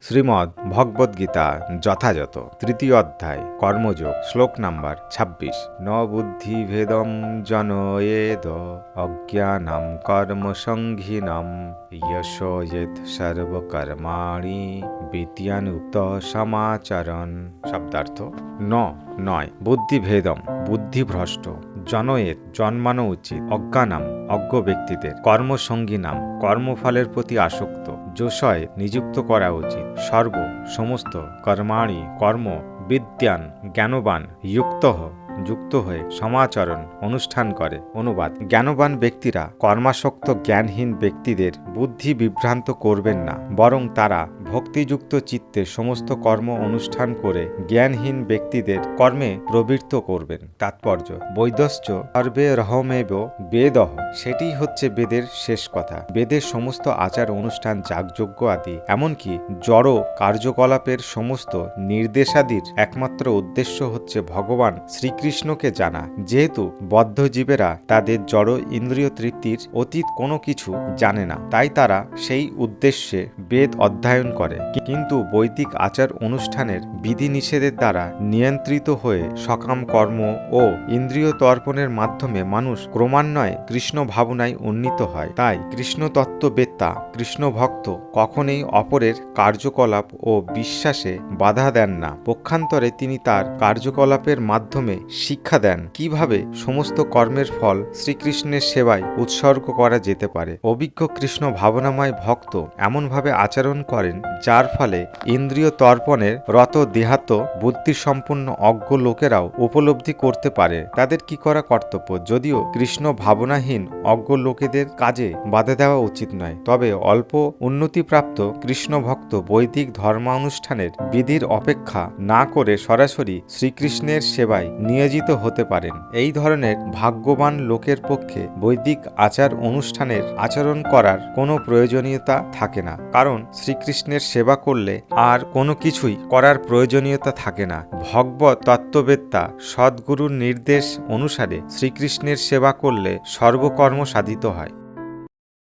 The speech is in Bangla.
শ্রীমদ্ ভগবদ্গীতা যথাযথ তৃতীয় অধ্যায় কর্মযোগ শ্লোক নাম্বার ২৬ ন বুদ্ধিভেদম জনয়েদ অজ্ঞানম কর্মসঙ্ঘিনম যশোয়েদ সর্বকর্মাণি বিদ্যানুক্ত সমাচরণ। শব্দার্থ নয় বুদ্ধিভেদম বুদ্ধিভ্রষ্ট, জনয়েত জন্মানো উচিত, অজ্ঞানাম অজ্ঞ ব্যক্তিদের, কর্মসঙ্গিনাম কর্মফলের প্রতি আসক্ত, যোশয় নিযুক্ত করা উচিত, সমস্ত কর্মাণি কর্ম, বিদ্যান জ্ঞানবান, যুক্ত হয়ে সমাচরণ অনুষ্ঠান করে। অনুবাদ: জ্ঞানবান ব্যক্তিরা কর্মাসক্ত জ্ঞানহীন ব্যক্তিদের বুদ্ধি বিভ্রান্ত করবেন না, বরং তারা ভক্তিযুক্ত চিত্তে সমস্ত কর্ম অনুষ্ঠান করে জ্ঞানহীন ব্যক্তিদের কর্মে প্রবৃত্ত করবেন। তাৎপর্য: বৈদশ্চ সর্বে রহমেব বেদঃ, সেটি হচ্ছে বেদের শেষ কথা। বেদের সমস্ত আচার অনুষ্ঠান যাগযজ্ঞ আদি এমনকি জড় কার্যকলাপের সমস্ত নির্দেশাদির একমাত্র উদ্দেশ্য হচ্ছে ভগবান শ্রীকৃষ্ণকে জানা। যেহেতু বদ্ধজীবেরা তাদের জড় ইন্দ্রিয় তৃপ্তির অতীত কোনো কিছু জানে না, তাই তারা সেই উদ্দেশ্যে বেদ অধ্যয়ন করে। কিন্তু বৈদিক আচার অনুষ্ঠানের বিধিনিষেধের দ্বারা নিয়ন্ত্রিত হয়ে সকাম কর্ম ও ইন্দ্রিয় তর্পণের মাধ্যমে মানুষ ক্রমান্বয়ে কৃষ্ণ ভাবনায় উন্নীত হয়। তাই কৃষ্ণ তত্ত্ববেত্তা কৃষ্ণ ভক্ত কখনোই অপরের কার্যকলাপ ও বিশ্বাসে বাধা দেন না। পক্ষান্তরে তিনি তার কার্যকলাপের মাধ্যমে শিক্ষা দেন কিভাবে সমস্ত কর্মের ফল শ্রীকৃষ্ণের সেবায় উৎসর্গ করা যেতে পারে। অভিজ্ঞ কৃষ্ণ ভাবনাময় ভক্ত এমনভাবে আচরণ করেন যার ফলে ইন্দ্রিয় তর্পণের রত দেহাত্ম বুদ্ধিসম্পন্ন অজ্ঞ লোকেরাও উপলব্ধি করতে পারে তাদের কি করা কর্তব্য। যদিও কৃষ্ণ ভাবনাহীন অজ্ঞ লোকেদের কাজে বাধা দেওয়া উচিত নয়, তবে অল্প উন্নতিপ্রাপ্ত কৃষ্ণ ভক্ত বৈদিক ধর্মানুষ্ঠানের বিধির অপেক্ষা না করে সরাসরি শ্রীকৃষ্ণের সেবায় নিয়োজিত হতে পারেন। এই ধরনের ভাগ্যবান লোকের পক্ষে বৈদিক আচার অনুষ্ঠানের আচরণ করার কোনো প্রয়োজনীয়তা থাকে না, কারণ শ্রীকৃষ্ণের সেবা করলে আর কোনো কিছুই করার প্রয়োজনীয়তা থাকে না। ভগবত তত্ত্ববেত্তা সদ্গুরুর নির্দেশ অনুসারে শ্রীকৃষ্ণের সেবা করলে সর্বকর্ম সাধিত হয়।